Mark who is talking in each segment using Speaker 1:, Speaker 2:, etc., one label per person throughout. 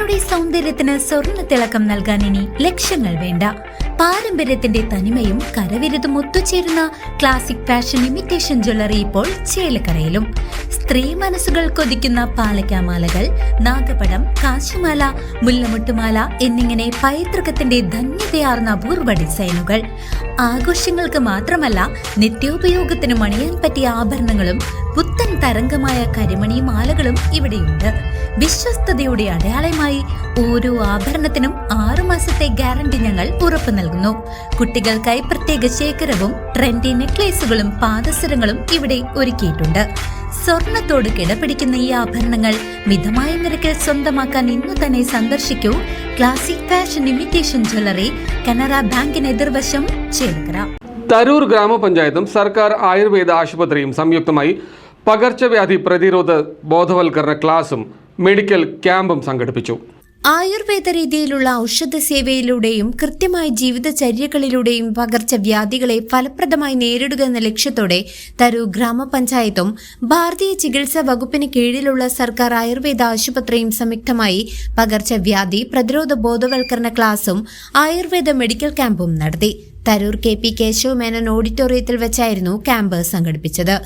Speaker 1: നിങ്ങളുടെ സൗന്ദര്യത്തിന് സ്വർണ്ണ തിളക്കം നൽകാൻ ഇനി ലക്ഷങ്ങൾ വേണ്ട. പാരമ്പര്യത്തിന്റെ തനിമയും കരവിരുതും ഒത്തുചേരുന്ന ക്ലാസിക് ഫാഷൻ ഇമിറ്റേഷൻ ജ്വല്ലറി ഇപ്പോൾ ചേലക്കരയിലും. സ്ത്രീ മനസ്സുകൾ കൊതിക്കുന്ന പാലക്കാമാലകൾ, നാഗപടം, കാശിമാല, മുല്ലമുട്ടുമാല എന്നിങ്ങനെ പൈതൃകത്തിന്റെ ധന്യതയാർന്ന അപൂർവ ഡിസൈനുകൾ. ആഘോഷങ്ങൾക്ക് മാത്രമല്ല, നിത്യോപയോഗത്തിന് അണിയാൻ പറ്റിയ ആഭരണങ്ങളും പുത്തൻ തരംഗമായ കരിമണി മാലകളും ഇവിടെയുണ്ട്. വിശ്വസ്തയുടെ അടയാളമായി ഓരോ ആഭരണത്തിനും 6 മാസത്തെ ഗ്യാരണ്ടി ഞങ്ങൾ ഉറപ്പു നൽകുന്നു. കുട്ടികൾക്കായി പ്രത്യേക ശേഖരവും ട്രെൻഡി നെക്ലേസുകളും പാദസരങ്ങളും ഇവിടെ ഒരുക്കിയിട്ടുണ്ട്. സ്വർണത്തോട് കിടപിടിക്കുന്ന ഈ ആഭരണങ്ങൾ മിതമായ നിരക്കിൽ സ്വന്തമാക്കാൻ ഇന്നു തന്നെ സന്ദർശിക്കൂ classic fashion imitation jewellery, Canara ബാങ്കിന് എതിർവശം, ചേലക്കര.
Speaker 2: തരൂർ ഗ്രാമപഞ്ചായത്തും സർക്കാർ ആയുർവേദ ആശുപത്രിയും സംയുക്തമായി പകർച്ചവ്യാധി പ്രതിരോധ ബോധവൽക്കരണ ക്ലാസും മെഡിക്കൽ ക്യാമ്പും സംഘടിപ്പിച്ചു.
Speaker 1: ആയുർവേദ രീതിയിലുള്ള ഔഷധ സേവയിലൂടെയും കൃത്യമായ ജീവിതചര്യകളിലൂടെയും പകർച്ചവ്യാധികളെ ഫലപ്രദമായി നേരിടുക എന്ന ലക്ഷ്യത്തോടെ തരൂർ ഗ്രാമപഞ്ചായത്തും ഭാരതീയ ചികിത്സാ വകുപ്പിന് കീഴിലുള്ള സർക്കാർ ആയുർവേദ ആശുപത്രിയും സംയുക്തമായി പകർച്ചവ്യാധി പ്രതിരോധ ബോധവൽക്കരണ ക്ലാസും ആയുർവേദ മെഡിക്കൽ ക്യാമ്പും നടത്തി. തരൂർ KP കേശവ് മേനോൻ ഓഡിറ്റോറിയത്തിൽ വെച്ചായിരുന്നു ക്യാമ്പ് സംഘടിപ്പിച്ചത്.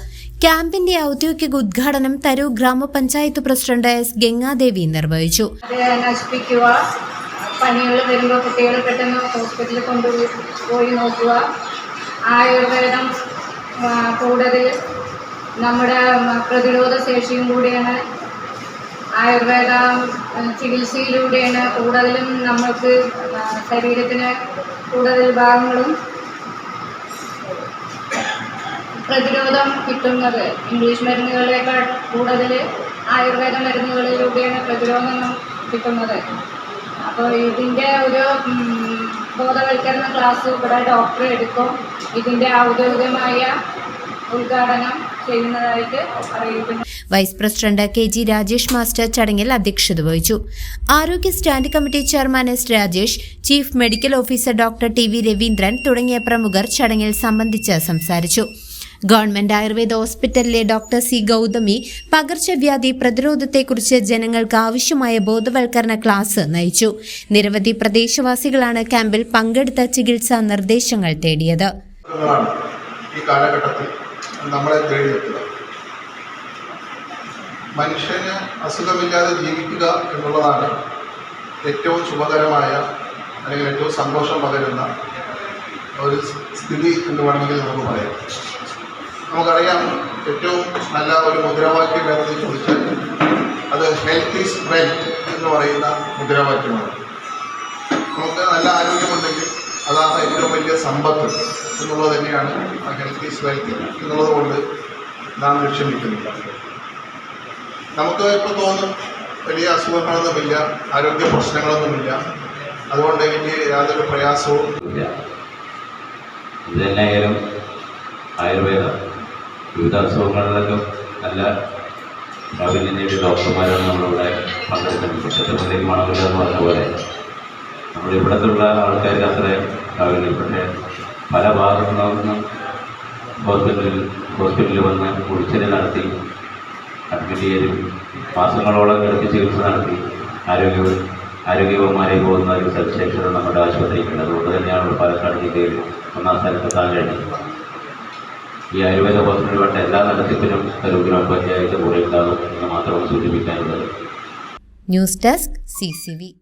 Speaker 1: ക്യാമ്പിന്റെ ഔദ്യോഗിക ഉദ്ഘാടനം തരൂർ ഗ്രാമപഞ്ചായത്ത് പ്രസിഡന്റ് S. ഗംഗാദേവി നിർവഹിച്ചു.
Speaker 3: നശിപ്പിക്കുക, പനികൾ വരുമ്പോൾ കുട്ടികൾ പെട്ടെന്ന് ഹോസ്പിറ്റലിൽ കൊണ്ടുപോയി നോക്കുക, ആയുർവേദം കൂടുതൽ നമ്മുടെ പ്രതിരോധ ശേഷിയും കൂടിയാണ്. ആയുർവേദ ചികിത്സയിലൂടെയാണ് കൂടുതലും നമ്മൾക്ക് ശരീരത്തിന് കൂടുതൽ ഭാഗങ്ങളും പ്രതിരോധം കിട്ടുന്നത്. ഇംഗ്ലീഷ് മരുന്നുകളേക്കാൾ കൂടുതൽ ആയുർവേദ മരുന്നുകളിലൂടെയാണ് പ്രതിരോധം കിട്ടുന്നത്. അപ്പോൾ ഇതിൻ്റെ ഒരു ബോധവൽക്കരണ ക്ലാസ് ഇവിടെ ഡോക്ടർ എടുക്കും. ഇതിൻ്റെ ഔദ്യോഗികമായ ഉദ്ഘാടനം ചെയ്യുന്നതായിട്ട് അറിയിക്കുന്നു.
Speaker 1: Vice president KG Rajesh master ചടങ്ങിൽ അധ്യക്ഷത വഹിച്ചു. ആരോഗ്യ standing committee chairman S. Rajesh, chief medical officer doctor TV Raveendran തുടങ്ങിയ പ്രമുഖർ ചടങ്ങിൽ സംബന്ധിച്ച് സംസാരിച്ചു. ഗവൺമെന്റ് ആയുർവേദ ഹോസ്പിറ്റലിലെ ഡോക്ടർ C. ഗൗതമി പകർച്ചവ്യാധി പ്രതിരോധത്തെക്കുറിച്ച് ജനങ്ങൾക്ക് ആവശ്യമായ ബോധവൽക്കരണ ക്ലാസ് നയിച്ചു. നിരവധി പ്രദേശവാസികളാണ് ക്യാമ്പിൽ പങ്കെടുത്ത ചികിത്സാ നിർദ്ദേശങ്ങൾ തേടിയത്.
Speaker 4: ഈ കാലഘട്ടത്തിൽ നമ്മളെ തേടിയെത്തുക, മനുഷ്യന് അസുഖമില്ലാതെ ജീവിക്കുക എന്നുള്ളതാണ് ഏറ്റവും ശുഭകരമായ അല്ലെങ്കിൽ ഏറ്റവും സന്തോഷം പകരുന്ന ഒരു സ്ഥിതി എന്ന് വേണമെങ്കിൽ നമുക്ക് പറയാം. നമുക്കറിയാം, ഏറ്റവും നല്ല ഒരു മുദ്രാവാക്യം ഏതെന്ന് ചോദിച്ചാൽ അത് ഹെൽത്ത് ഈസ് വെൽത്ത് എന്ന് പറയുന്ന മുദ്രാവാക്യമാണ്. നമുക്ക് നല്ല ആരോഗ്യമുണ്ടെങ്കിൽ അതാണ് ഏറ്റവും വലിയ സമ്പത്ത് എന്നുള്ളത് തന്നെയാണ് ആ ഹെൽത്ത് ഈസ് വെൽത്ത് എന്നുള്ളത് കൊണ്ട് നാം ലക്ഷ്യം വയ്ക്കുന്നില്ല. നമുക്ക് ഇപ്പോൾ തോന്നും വലിയ അസുഖങ്ങളൊന്നുമില്ല, ആരോഗ്യ പ്രശ്നങ്ങളൊന്നുമില്ല, അതുകൊണ്ട് എനിക്ക് യാതൊരു പ്രയാസവും ഇല്ല.
Speaker 5: ഇതെല്ലായാലും ആയുർവേദം വിവിധ അസുഖങ്ങളിലൊക്കെ നല്ല പ്രാവീണ്യം നേടിയ ഡോക്ടർമാരാണ് നമ്മളിവിടെ പങ്കെടുക്കുന്നത്. ക്ഷേത്രത്തിലേക്ക് മണമില്ല എന്ന് പറഞ്ഞ പോലെ നമ്മളിവിടത്തുള്ള ആൾക്കാർക്ക് അത്രയും പ്രാവീണ്യം. പക്ഷേ പല ഭാഗത്തുനിന്നും ഹോസ്പിറ്റലിൽ വന്ന് കുടിച്ചിൽ നടത്തി അഡ്മിറ്റ് ചെയ്ത് മാസങ്ങളോളം കിടത്തി ചികിത്സ നടത്തി ആരോഗ്യവന്മാരെ പോകുന്ന ഒരു സവിശേഷത നമ്മുടെ ആശുപത്രിക്കുണ്ട്. അതുകൊണ്ട് തന്നെയാണ് പാലക്കാട് ജില്ലയിൽ 1ാം സ്ഥാനത്തെത്താൻ കഴിഞ്ഞത്. ഈ ആയുർവേദ ഹോസ്പിറ്റൽ വേണ്ട എല്ലാ നടത്തിപ്പിനും തരൂർ ഗ്രാമപഞ്ചായത്ത് കൂടെ ഉണ്ടാകും എന്ന് മാത്രമാണ് സൂചിപ്പിക്കാനുള്ളത്.
Speaker 1: News desk CCV.